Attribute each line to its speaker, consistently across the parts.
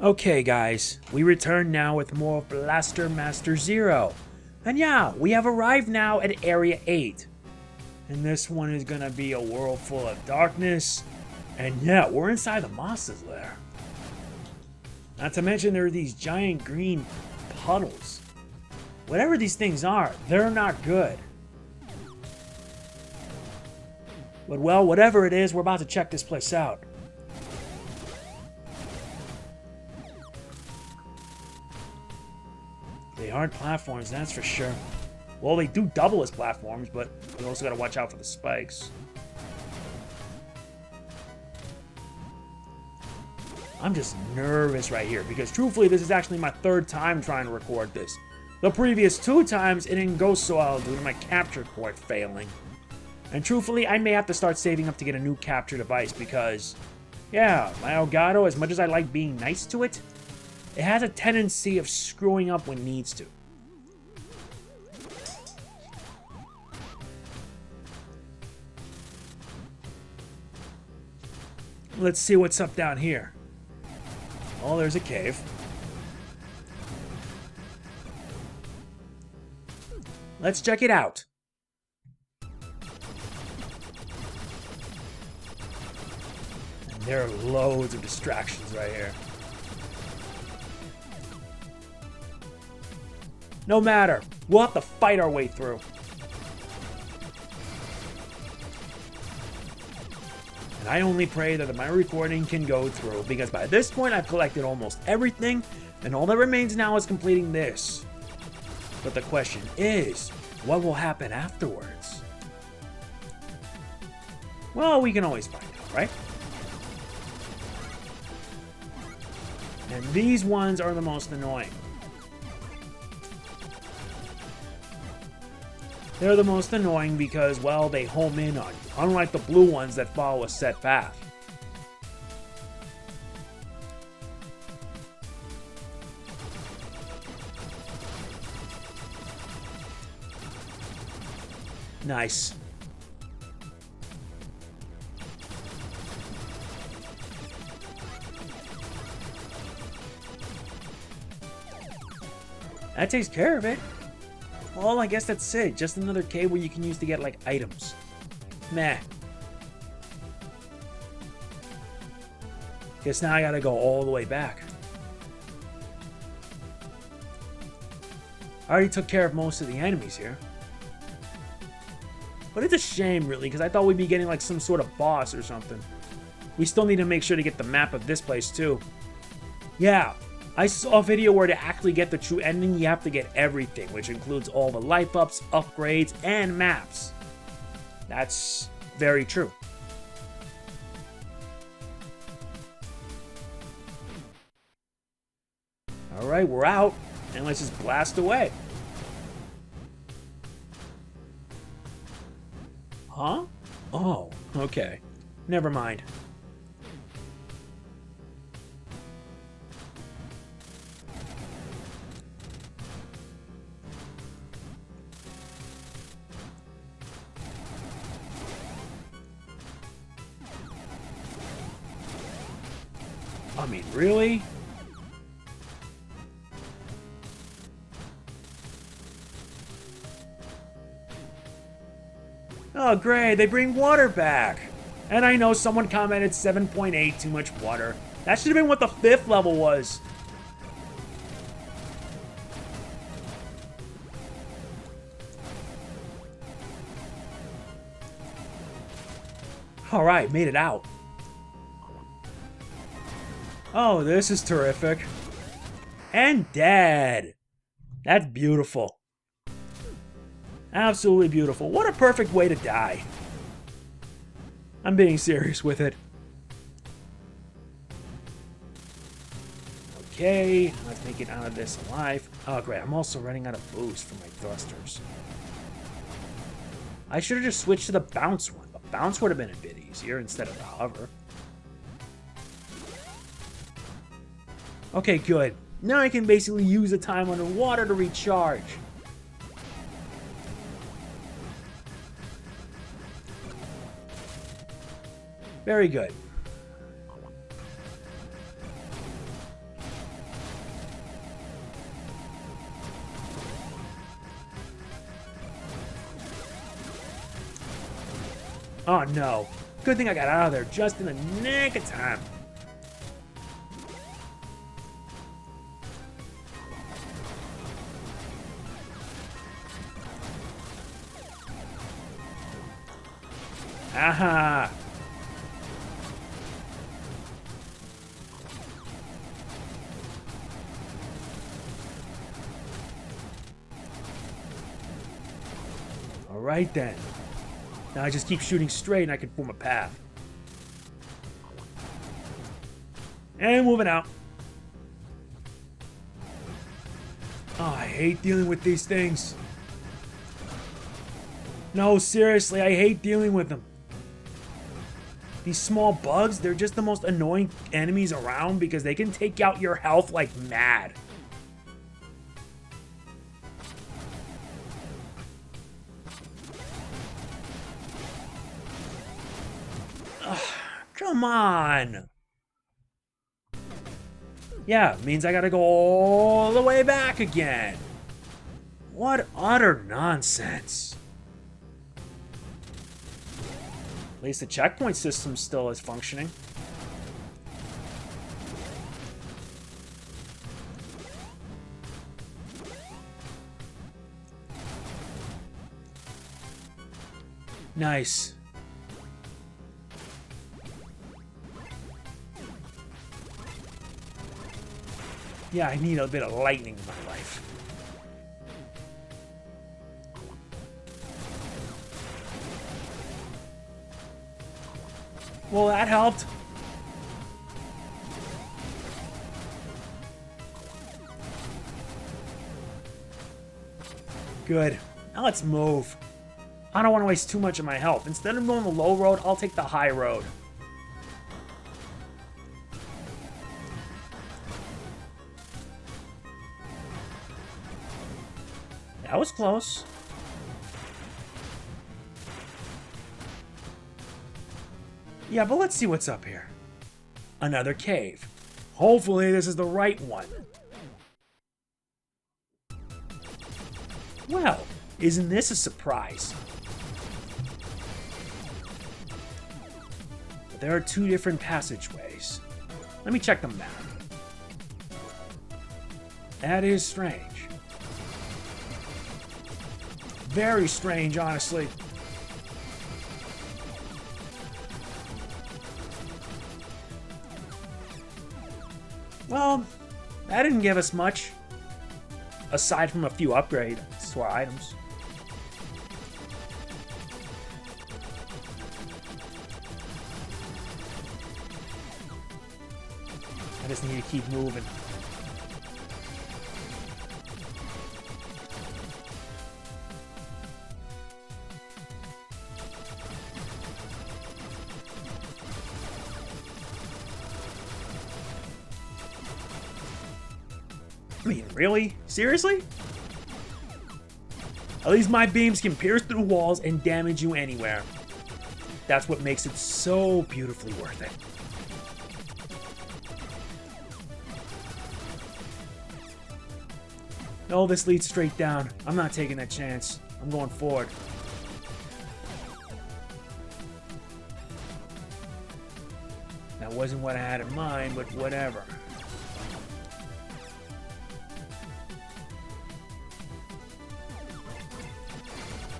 Speaker 1: Okay guys, we return now with more of Blaster Master Zero. And yeah, we have arrived now at Area 8. And this one is gonna be a world full of darkness. And yeah, we're inside the monster's lair. Not to mention there are these giant green puddles. Whatever these things are, they're not good. But well, whatever it is, we're about to check this place out. They aren't platforms, that's for sure. Well, they do double as platforms, but we also gotta watch out for the spikes. I'm just nervous right here, because truthfully, this is actually my third time trying to record this. The previous 2 times, it didn't go so well due to my capture port failing. And truthfully, I may have to start saving up to get a new capture device, because, yeah, my Elgato, as much as I like being nice to it, it has a tendency of screwing up when it needs to. Let's see what's up down here. Oh, there's a cave. Let's check it out. And there are loads of distractions right here. No matter, we'll have to fight our way through. And I only pray that my recording can go through, because by this point I've collected almost everything, and all that remains now is completing this. But the question is, what will happen afterwards? Well, we can always find out, right? And these ones are the most annoying. They're the most annoying because, well, they home in on you, unlike the blue ones that follow a set path. Nice. That takes care of it. Well, I guess that's it. Just another cave where you can use to get, like, items. Meh. Guess now I gotta go all the way back. I already took care of most of the enemies here. But it's a shame, really, because I thought we'd be getting, like, some sort of boss or something. We still need to make sure to get the map of this place, too. Yeah. I saw a video where to actually get the true ending, you have to get everything, which includes all the life ups, upgrades, and maps. That's very true. Alright, we're out, and let's just blast away. Huh? Oh, okay. Never mind. I mean, really? Oh, great, they bring water back. And I know someone commented 7.8, too much water. That should have been what the 5th level was. Alright, made it out. Oh, this is terrific. And dead. That's beautiful. Absolutely beautiful. What a perfect way to die. I'm being serious with it. Okay, let's make it out of this alive. Oh, great. I'm also running out of boost for my thrusters. I should have just switched to the bounce one. The bounce would have been a bit easier instead of the hover. Okay, good. Now I can basically use the time underwater to recharge. Very good. Oh no. Good thing I got out of there just in the nick of time. Aha! Alright then. Now I just keep shooting straight and I can form a path. And moving out. Oh, I hate dealing with these things. No, seriously, I hate dealing with them. These small bugs, they're just the most annoying enemies around because they can take out your health like mad. Ugh, come on. Yeah, means I gotta go all the way back again. What utter nonsense. At least the checkpoint system still is functioning. Nice. Yeah, I need a bit of lightning in my life. Well, that helped. Good. Now let's move. I don't want to waste too much of my health. Instead of going the low road, I'll take the high road. That was close. Yeah, but let's see what's up here. Another cave. Hopefully this is the right one. Well, isn't this a surprise? But there are two different passageways. Let me check the map. That is strange. Very strange, honestly. Well, that didn't give us much. Aside from a few upgrades to our items. I just need to keep moving. I mean, really? Seriously? At least my beams can pierce through walls and damage you anywhere. That's what makes it so beautifully worth it. No, this leads straight down. I'm not taking that chance. I'm going forward. That wasn't what I had in mind, but whatever.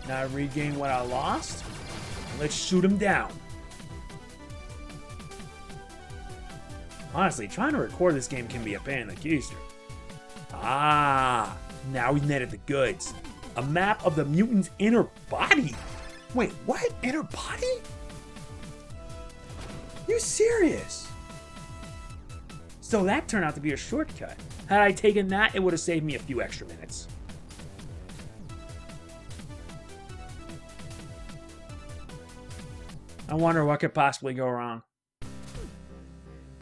Speaker 1: Now I regain what I lost. Let's shoot him down. Honestly, trying to record this game can be a pain in the keister. Ah, now we netted the goods. A map of the mutant's inner body. Wait, what? Inner body? You serious? So that turned out to be a shortcut. Had I taken that, it would have saved me a few extra minutes. I wonder what could possibly go wrong.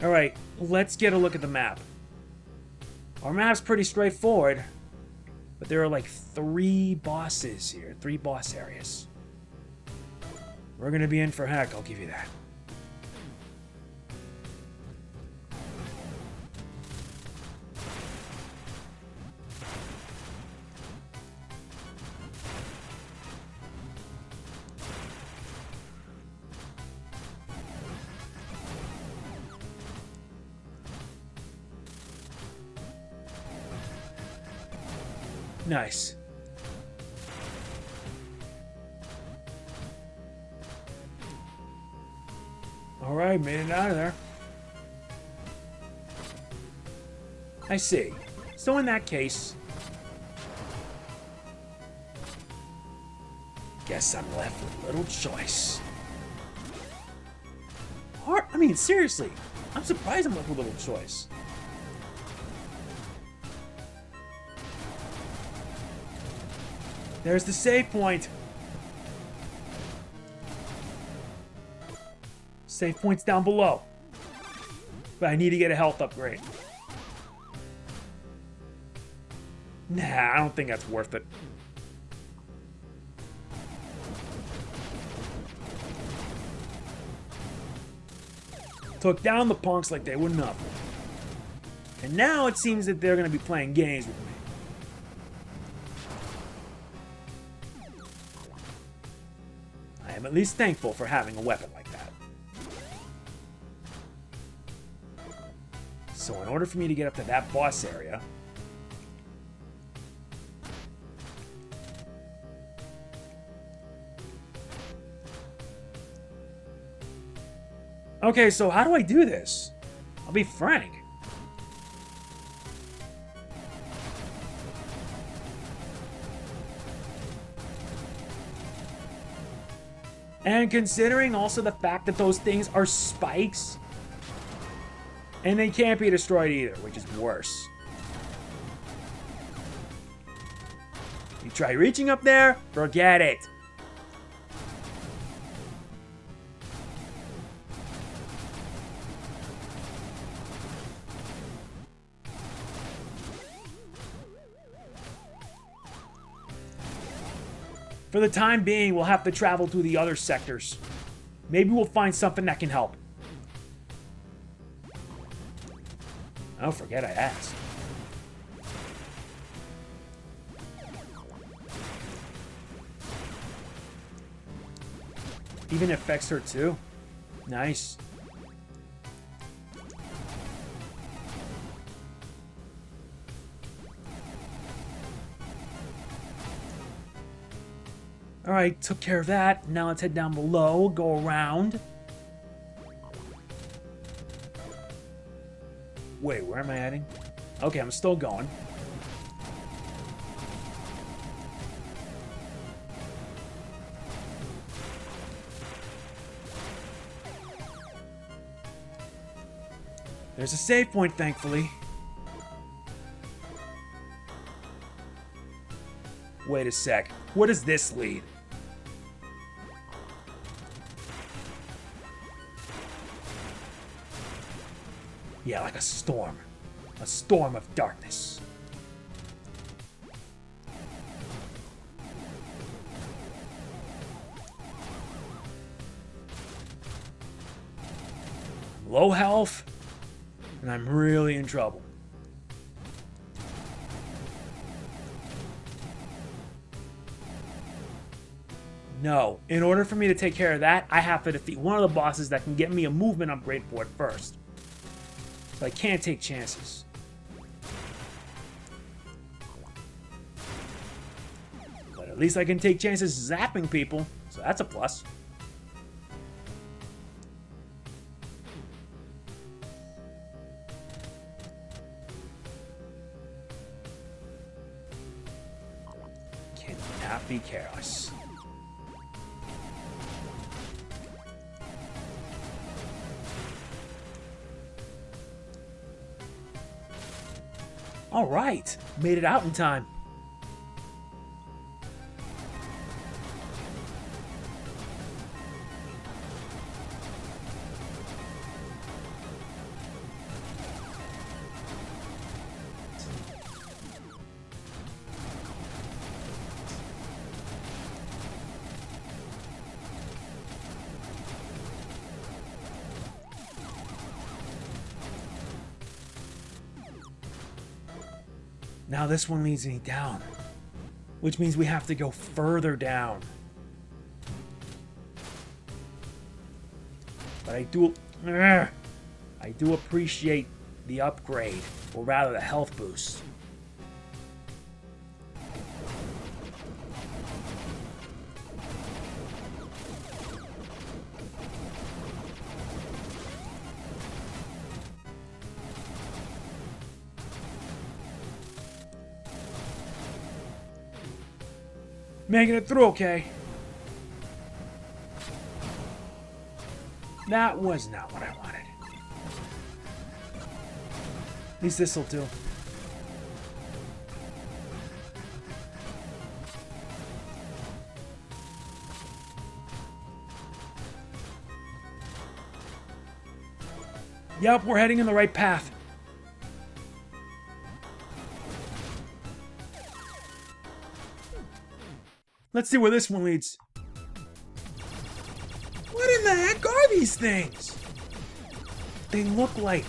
Speaker 1: Alright, let's get a look at the map. Our map's pretty straightforward, but there are like 3 bosses here, 3 boss areas. We're gonna be in for heck, I'll give you that. Nice. Alright, made it out of there. I see. So in that case, guess I'm left with little choice. Hard? I mean, seriously, I'm surprised I'm left with little choice. There's the save point. Save point's down below. But I need to get a health upgrade. Nah, I don't think that's worth it. Took down the punks like they were nothing. And now it seems that they're going to be playing games with me. I am at least thankful for having a weapon like that. So in order for me to get up to that boss area, okay, so how do I do this? I'll be frank. And considering also the fact that those things are spikes, and they can't be destroyed either, which is worse. You try reaching up there, forget it. For the time being, we'll have to travel through the other sectors. Maybe we'll find something that can help. Oh, forget I asked. Even affects her too. Nice. Alright, took care of that. Now let's head down below, go around. Wait, where am I heading? Okay, I'm still going. There's a save point, thankfully. Wait a sec. Where does this lead? Yeah, like a storm. A storm of darkness. Low health, and I'm really in trouble. No, in order for me to take care of that, I have to defeat one of the bosses that can get me a movement upgrade for it first. So I can't take chances. But at least I can take chances zapping people, so that's a plus. Cannot be careless. All right, made it out in time. Now this one leads me down, which means we have to go further down. But I do appreciate the upgrade, or rather the health boost. Making it through, okay? That was not what I wanted. At least this'll do. Yep, we're heading in the right path. Let's see where this one leads. What in the heck are these things? They look like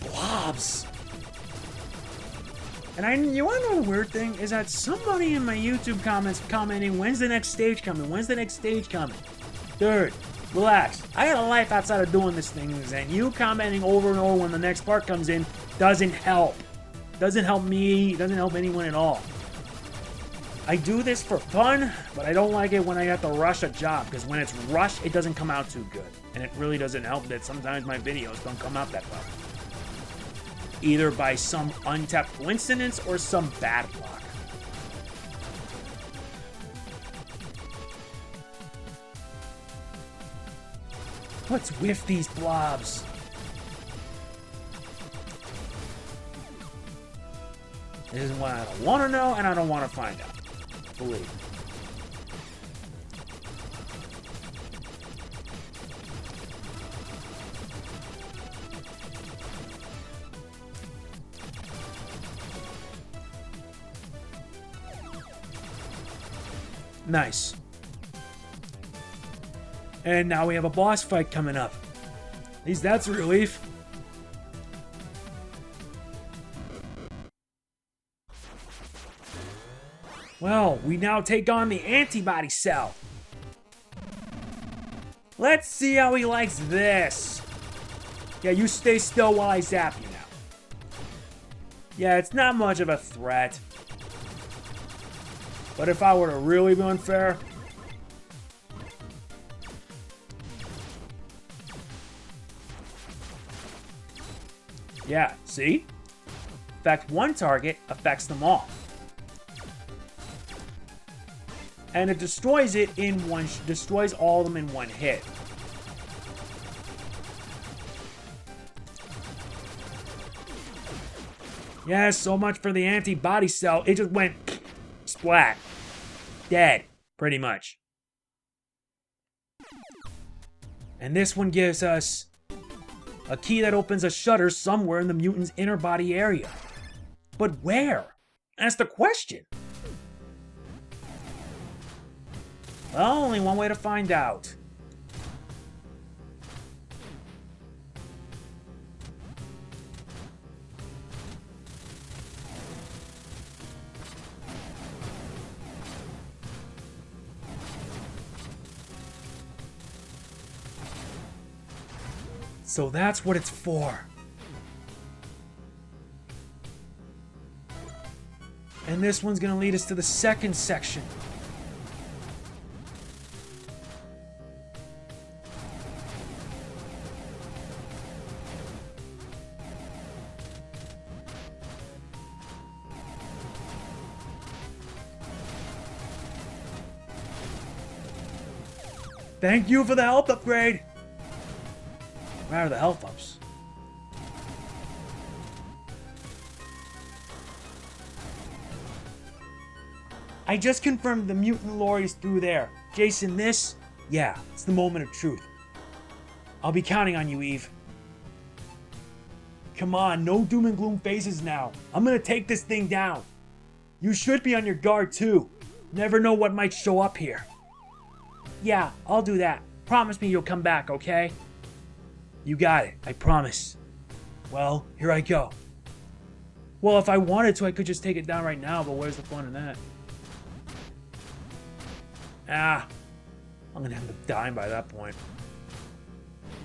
Speaker 1: blobs. And you wanna know the weird thing? Is that somebody in my YouTube comments commenting, when's the next stage coming? When's the next stage coming? Dude, relax. I got a life outside of doing this thing, and you commenting over and over when the next part comes in doesn't help. Doesn't help me, doesn't help anyone at all. I do this for fun, but I don't like it when I have to rush a job, because when it's rushed, it doesn't come out too good. And it really doesn't help that sometimes my videos don't come out that well. Either by some untapped coincidence or some bad luck. What's with these blobs? This is what I don't want to know, and I don't want to find out. Believe me. Nice. And now we have a boss fight coming up. At least that's a relief. Well, we now take on the antibody cell. Let's see how he likes this. Yeah, you stay still while I zap you now. Yeah, it's not much of a threat. But if I were to really be unfair, yeah, see? Affect one target, affects them all. And it destroys it in one, destroys all of them in one hit. Yeah, so much for the antibody cell. It just went splat. Dead, pretty much. And this one gives us a key that opens a shutter somewhere in the mutant's inner body area. But where? That's the question. Well, only one way to find out. So that's what it's for. And this one's gonna lead us to the second section. Thank you for the health upgrade. Where are the health ups? I just confirmed the Mutant Lord is through there. Jason, this? Yeah, it's the moment of truth. I'll be counting on you, Eve. Come on, no doom and gloom phases now. I'm gonna take this thing down. You should be on your guard too. Never know what might show up here. Yeah, I'll do that. Promise me you'll come back, okay? You got it, I promise. Well, here I go. Well, if I wanted to, I could just take it down right now, but where's the fun in that? Ah, I'm gonna end up dying by that point.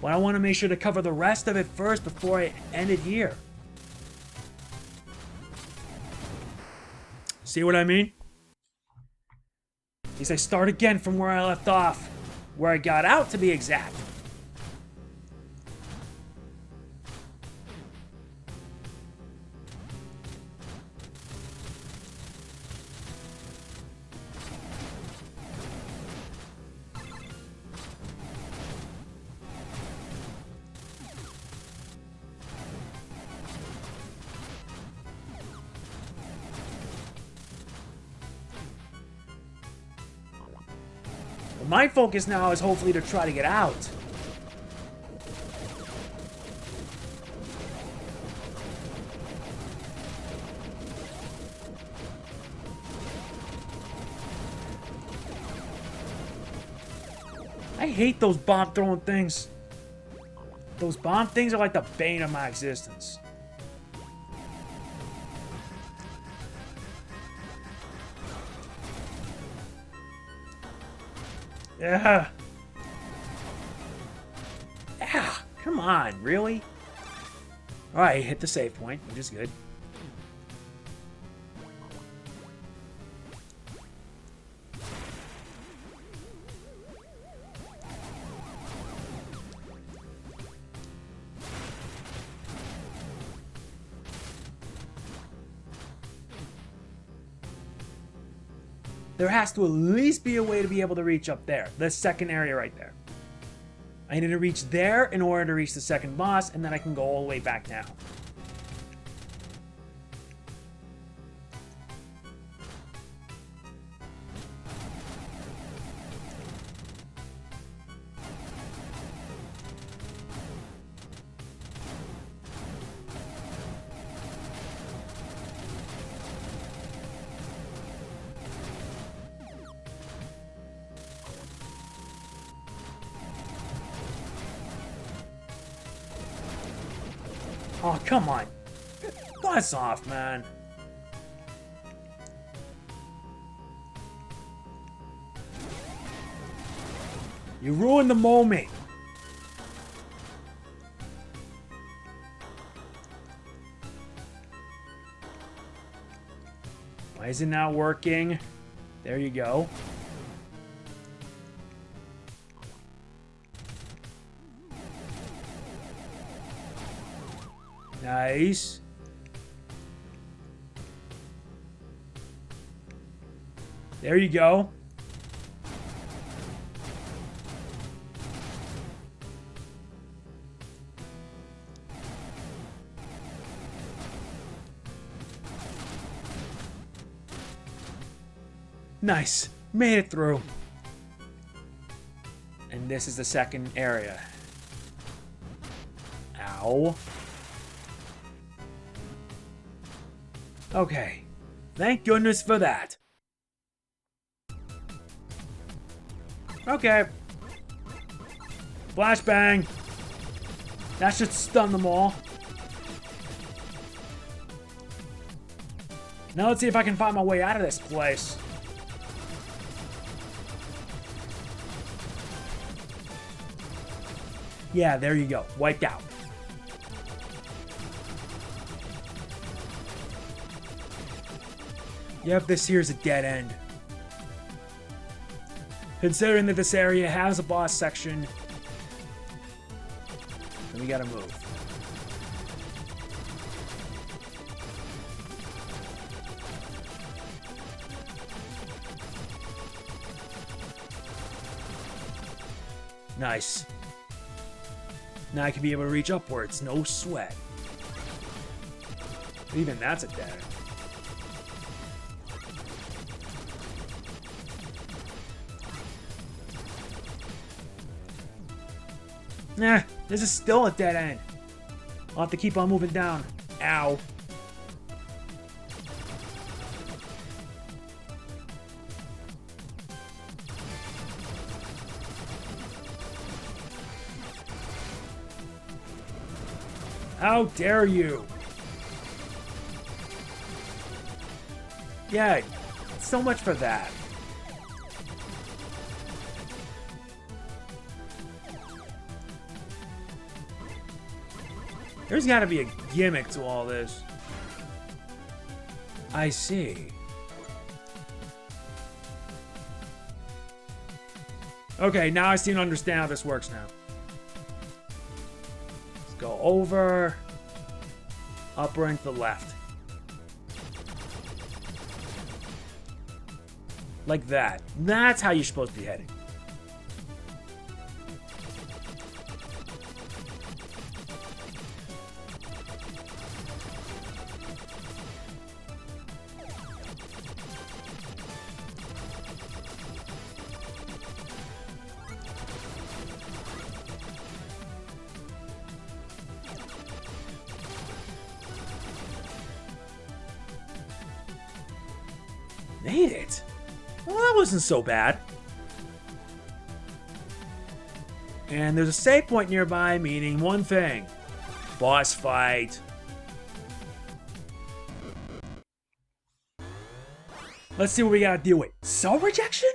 Speaker 1: But I want to make sure to cover the rest of it first before I end it here. See what I mean? At least I start again from where I left off. Where I got out, to be exact. My focus now is hopefully to try to get out. I hate those bomb throwing things. Those bomb things are like the bane of my existence. Yeah. Yeah. Come on, really? Alright, hit the save point, which is good. There has to at least be a way to be able to reach up there. The second area right there. I need to reach there in order to reach the second boss, and then I can go all the way back down. Oh, come on. Buzz off, man. You ruined the moment. Why is it not working? There you go. Nice. There you go. Nice. Made it through. And this is the second area. Ow. Okay. Thank goodness for that. Okay. Flashbang. That should stun them all. Now let's see if I can find my way out of this place. Yeah, there you go. Wiped out. Yep, this here's a dead end. Considering that this area has a boss section, then we gotta move. Nice. Now I can be able to reach upwards, no sweat. Even that's a dead end. Nah, this is still a dead end. I'll have to keep on moving down. Ow. How dare you? Yeah, so much for that. There's gotta be a gimmick to all this. I see. Okay, now I seem to understand how this works now. Let's go over, upper and to the left. Like that. That's how you're supposed to be heading. Made it? Well, that wasn't so bad. And there's a save point nearby, meaning one thing. Boss fight. Let's see what we gotta deal with. Soul rejection?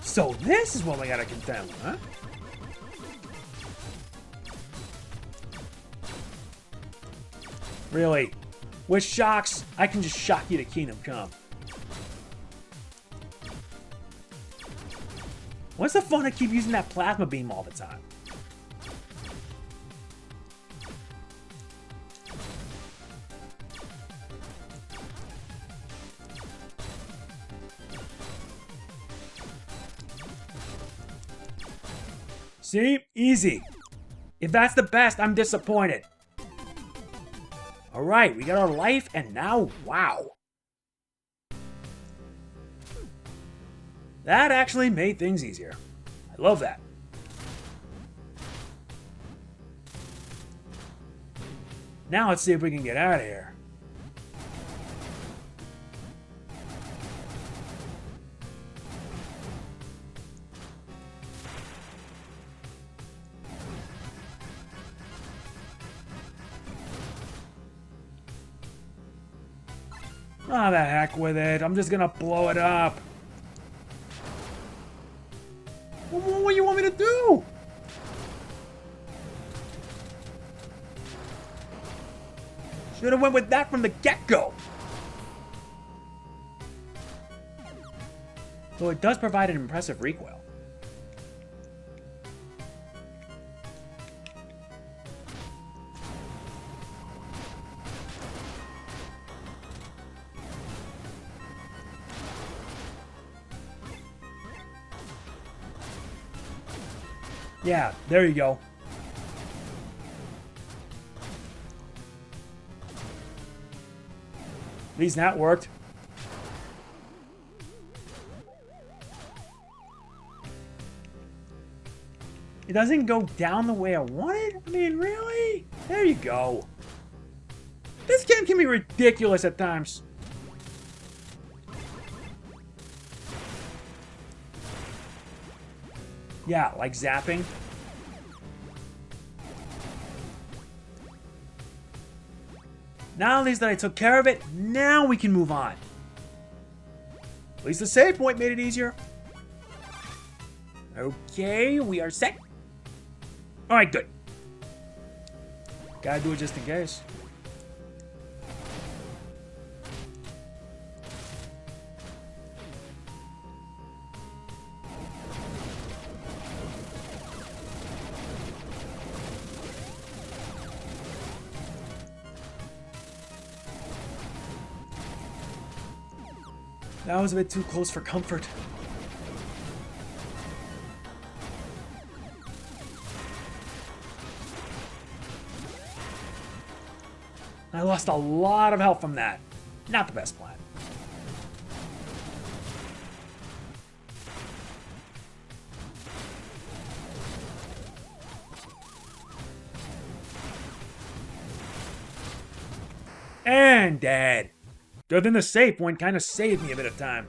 Speaker 1: So this is what we gotta contend with, huh? Really? With shocks, I can just shock you to Kingdom Come. What's the fun of keep using that plasma beam all the time? See? Easy. If that's the best, I'm disappointed. Alright, we got our life, and now, wow. That actually made things easier. I love that. Now let's see if we can get out of here. Ah, the heck with it. I'm just gonna blow it up. What do you want me to do? Should have went with that from the get-go. Though it does provide an impressive recoil. Yeah, there you go. At least that worked. It doesn't go down the way I wanted? I mean, really? There you go. This game can be ridiculous at times. Yeah, like zapping. Now at least that I took care of it, now we can move on. At least the save point made it easier. Okay, we are set. Alright, good. Gotta do it just in case. That was a bit too close for comfort. I lost a lot of health from that. Not the best plan. And dead. Good thing the save point kind of saved me a bit of time.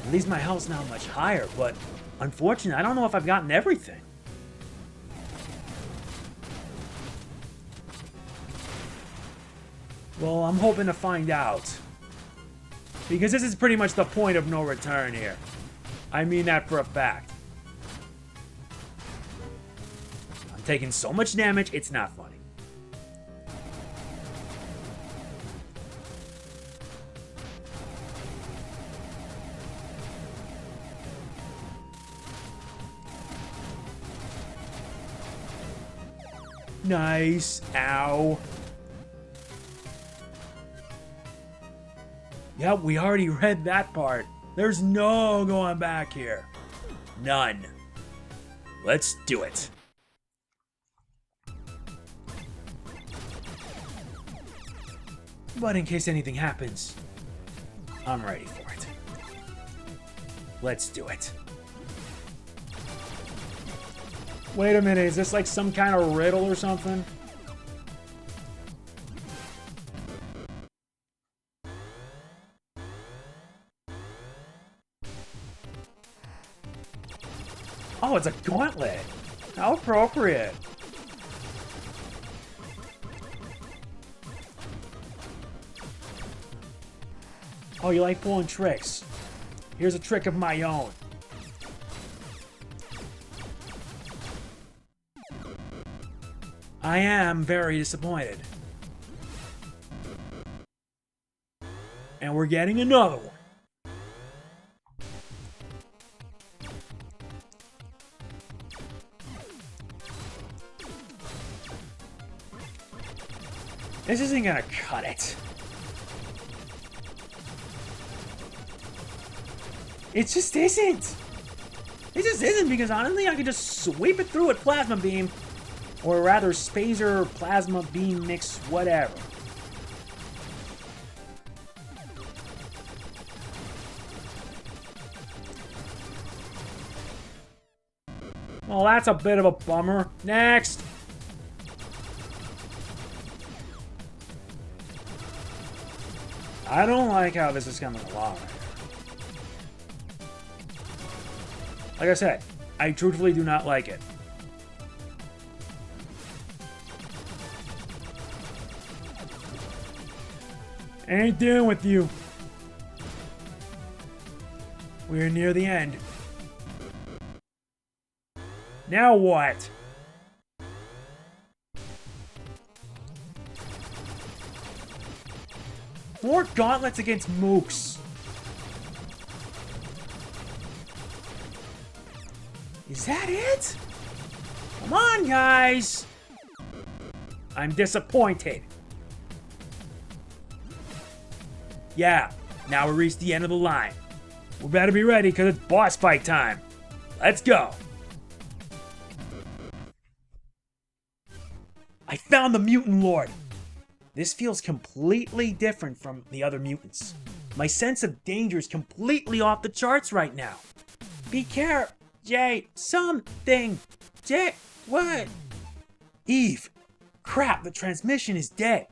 Speaker 1: At least my health's now much higher, but unfortunately, I don't know if I've gotten everything. Well, I'm hoping to find out. Because this is pretty much the point of no return here. I mean that for a fact. I'm taking so much damage, it's not funny. Nice. Ow. Yep, we already read that part. There's no going back here. None. Let's do it. But in case anything happens, I'm ready for it. Let's do it. Wait a minute, is this like some kind of riddle or something? Oh, it's a gauntlet. How appropriate. Oh, you like pulling tricks. Here's a trick of my own. I am very disappointed. And we're getting another one. This isn't gonna cut it. It just isn't. It just isn't, because honestly I could just sweep it through with Plasma Beam. Or rather Spazer, Plasma Beam mix, whatever. Well, that's a bit of a bummer. Next! I don't like how this is coming along. Like I said, I truthfully do not like it. Ain't dealing with you. We're near the end. Now what? More gauntlets against mooks. Is that it? Come on, guys. I'm disappointed. Yeah, now we reached the end of the line. We better be ready because it's boss fight time. Let's go. I found the Mutant Lord. This feels completely different from the other mutants. My sense of danger is completely off the charts right now. Be careful, Jay. Something. Jay, what? Eve. Crap, the transmission is dead.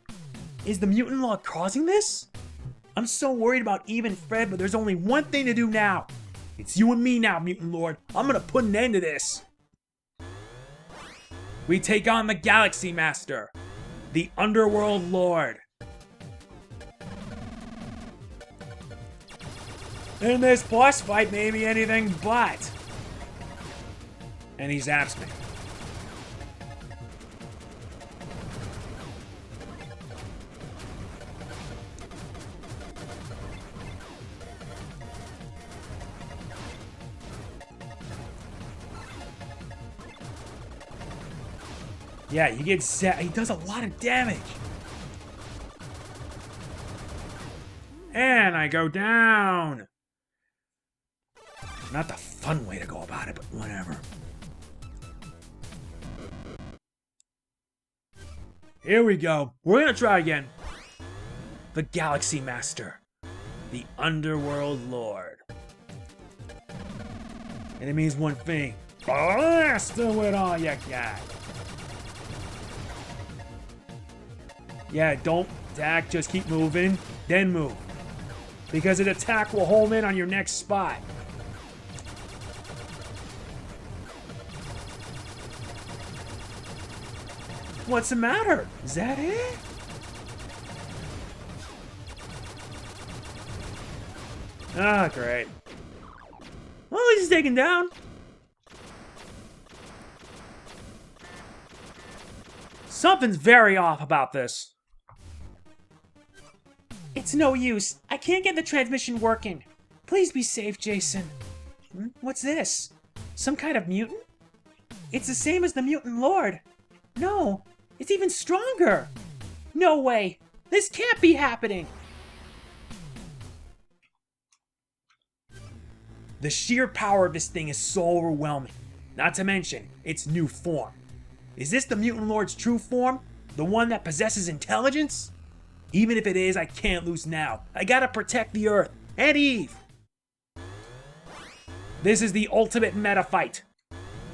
Speaker 1: Is the Mutant Lord causing this? I'm so worried about Eve and Fred, but there's only one thing to do now. It's you and me now, Mutant Lord. I'm gonna put an end to this. We take on the Galaxy Master, the Underworld Lord. And this boss fight may be anything but. And he zaps me. Yeah, he gets zapped. He does a lot of damage. And I go down. Not the fun way to go about it, but whatever. Here we go. We're gonna try again. The Galaxy Master. The Underworld Lord. And it means one thing. Blast him with all you got. Yeah, don't attack, just keep moving, then move. Because an attack will home in on your next spot. What's the matter? Is that it? Ah, great. Well, at least he's taken down. Something's very off about this. It's no use. I can't get the transmission working. Please be safe, Jason. What's this? Some kind of mutant? It's the same as the Mutant Lord. No, it's even stronger. No way. This can't be happening. The sheer power of this thing is so overwhelming. Not to mention its new form. Is this the Mutant Lord's true form? The one that possesses intelligence? Even if it is, I can't lose now. I gotta protect the Earth and Eve. This is the ultimate meta fight.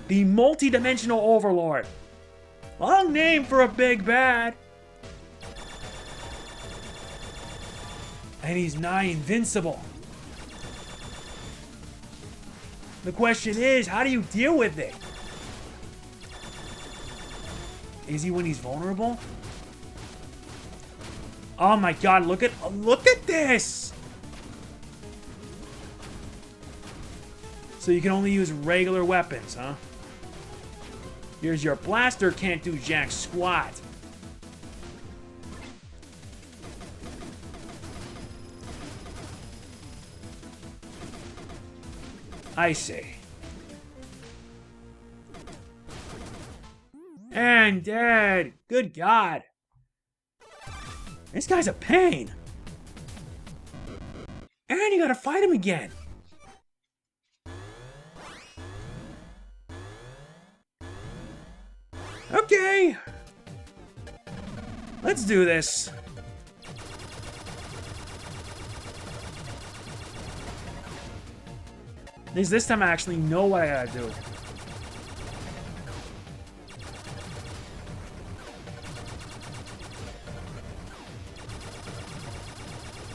Speaker 1: the multi-dimensional overlord. Long name for a big bad. And he's nigh invincible. The question is, how do you deal with it? Is he when he's vulnerable? Oh my god, look at this! So you can only use regular weapons, huh? Here's your blaster, can't do jack squat. I see. And dead. Good God. This guy's a pain. And you gotta fight him again. Okay. Let's do this. This time I actually know what I gotta do.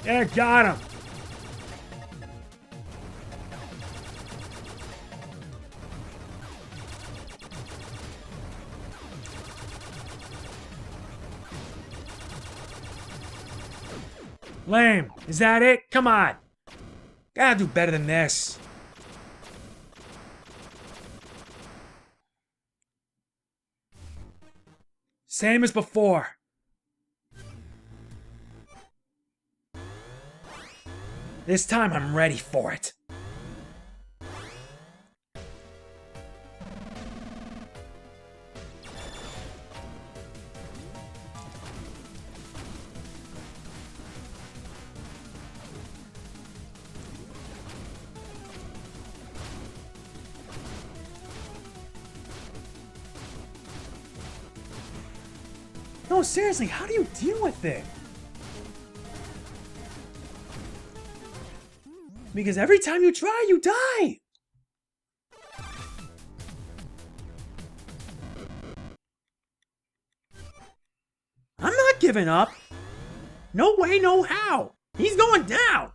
Speaker 1: Yeah, got him. Lame. Is that it? Come on. Gotta do better than this. Same as before. This time I'm ready for it. No, seriously, how do you deal with it? Because every time you try, you die! I'm not giving up! No way, no how! He's going down!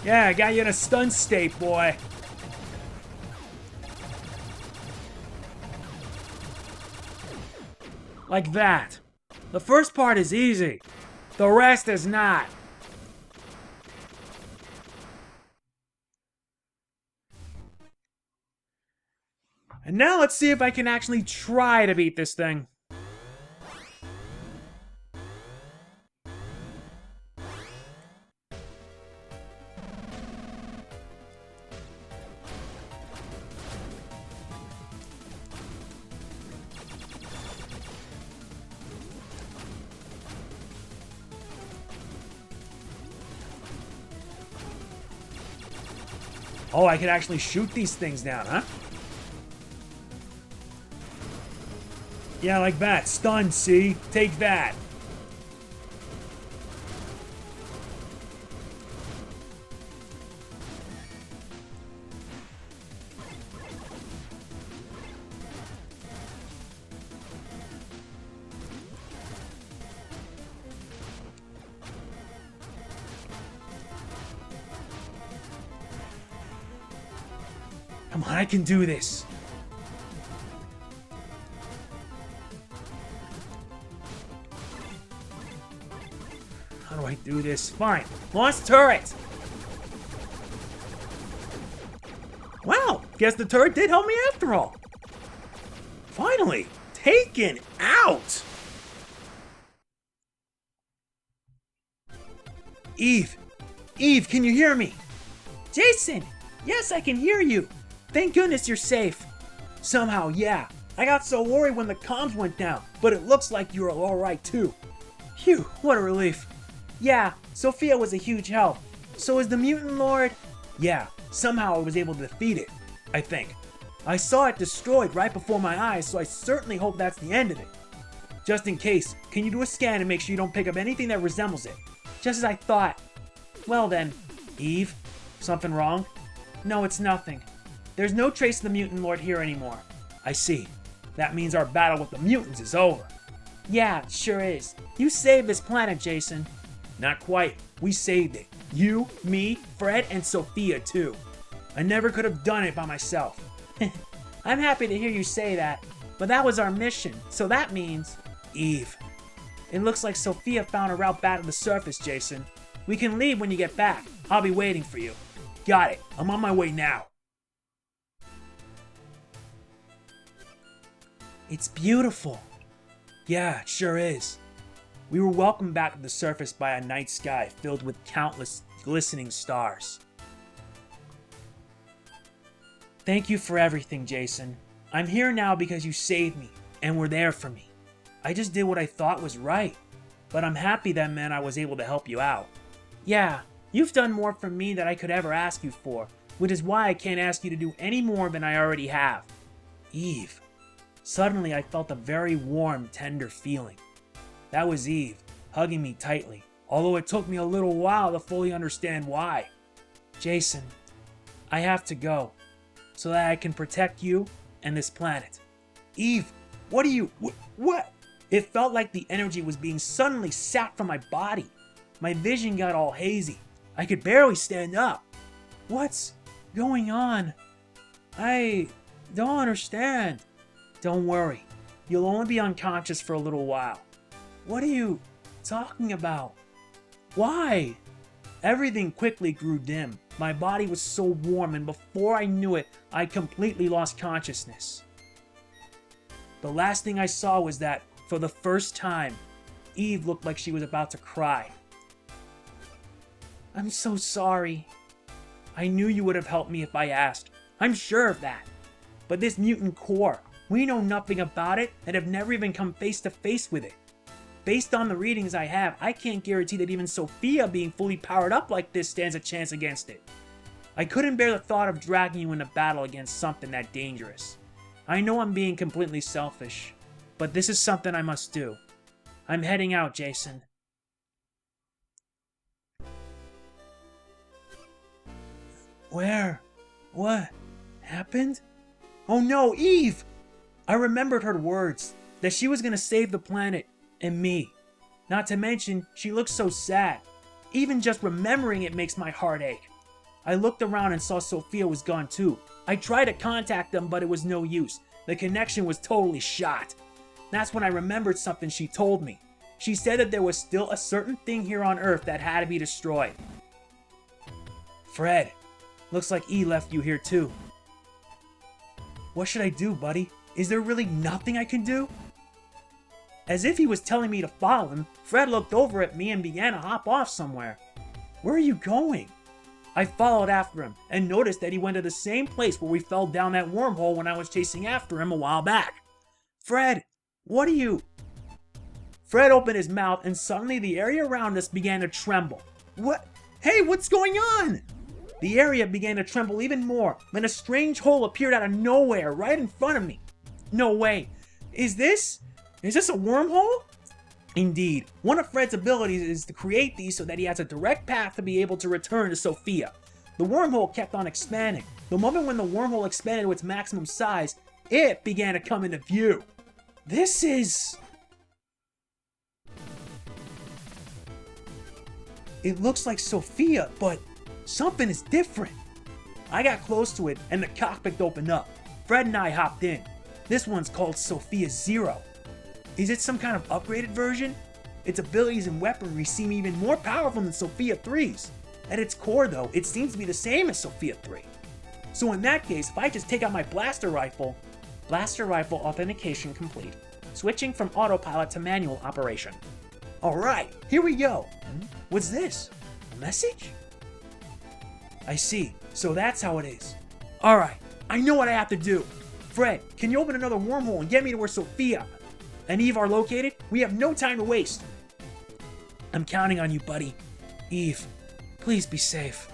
Speaker 1: Yeah, I got you in a stun state, boy. Like that. The first part is easy. The rest is not. And now let's see if I can actually try to beat this thing. Oh, I can actually shoot these things down, huh? Yeah, like that. Stun, see? Take that. Come on, I can do this. How do I do this? Fine. Launch turret. Wow, guess the turret did help me after all. Finally, taken out. Eve, can you hear me? Jason, yes, I can hear you. Thank goodness you're safe. Somehow, yeah. I got so worried when the comms went down, but it looks like you're alright too. Phew, what a relief. Yeah, Sophia was a huge help. So is the Mutant Lord? Yeah, somehow I was able to defeat it, I think. I saw it destroyed right before my eyes, so I certainly hope that's the end of it. Just in case, can you do a scan and make sure you don't pick up anything that resembles it? Just as I thought. Well then, Eve, something wrong? No, it's nothing. There's no trace of the Mutant Lord here anymore. I see. That means our battle with the mutants is over. Yeah, it sure is. You saved this planet, Jason. Not quite. We saved it. You, me, Fred, and Sophia too. I never could have done it by myself. I'm happy to hear you say that, but that was our mission, so that means... Eve. It looks like Sophia found a route back to the surface, Jason. We can leave when you get back. I'll be waiting for you. Got it. I'm on my way now. It's beautiful. Yeah, it sure is. We were welcomed back to the surface by a night sky filled with countless glistening stars. Thank you for everything, Jason. I'm here now because you saved me and were there for me. I just did what I thought was right, but I'm happy that meant I was able to help you out. Yeah, you've done more for me than I could ever ask you for, which is why I can't ask you to do any more than I already have. Eve. Suddenly I felt a very warm, tender feeling. That was Eve, hugging me tightly, although it took me a little while to fully understand why. Jason, I have to go, so that I can protect you and this planet. Eve, what are you... What? It felt like the energy was being suddenly sapped from my body. My vision got all hazy. I could barely stand up. What's going on? I don't understand. Don't worry. You'll only be unconscious for a little while. What are you talking about? Why? Everything quickly grew dim. My body was so warm, and before I knew it, I completely lost consciousness. The last thing I saw was that, for the first time, Eve looked like she was about to cry. I'm so sorry. I knew you would have helped me if I asked. I'm sure of that. But this mutant core, we know nothing about it and have never even come face to face with it. Based on the readings I have, I can't guarantee that even Sophia being fully powered up like this stands a chance against it. I couldn't bear the thought of dragging you into battle against something that dangerous. I know I'm being completely selfish, but this is something I must do. I'm heading out, Jason. Where? What happened? Oh no, Eve! I remembered her words, that she was gonna save the planet, and me. Not to mention, she looked so sad. Even just remembering it makes my heart ache. I looked around and saw Sophia was gone too. I tried to contact them, but it was no use. The connection was totally shot. That's when I remembered something she told me. She said that there was still a certain thing here on Earth that had to be destroyed. Fred, looks like E left you here too. What should I do, buddy? Is there really nothing I can do? As if he was telling me to follow him, Fred looked over at me and began to hop off somewhere. Where are you going? I followed after him and noticed that he went to the same place where we fell down that wormhole when I was chasing after him a while back. Fred, what are you... Fred opened his mouth and suddenly the area around us began to tremble. What? Hey, what's going on? The area began to tremble even more when a strange hole appeared out of nowhere right in front of me. No way. Is this a wormhole? Indeed, one of Fred's abilities is to create these so that he has a direct path to be able to return to Sophia. The wormhole kept on expanding. The moment when the wormhole expanded to its maximum size, it began to come into view. This is... It looks like Sophia, but something is different. I got close to it and the cockpit opened up. Fred and I hopped in. This one's called Sophia Zero. Is it some kind of upgraded version? Its abilities and weaponry seem even more powerful than Sophia 3's. At its core though, it seems to be the same as Sophia 3. So in that case, if I just take out my blaster rifle authentication complete. Switching from autopilot to manual operation. Alright, here we go. What's this? A message? I see, so that's how it is. Alright, I know what I have to do. Fred, can you open another wormhole and get me to where Sophia and Eve are located? We have no time to waste. I'm counting on you, buddy. Eve, Please be safe.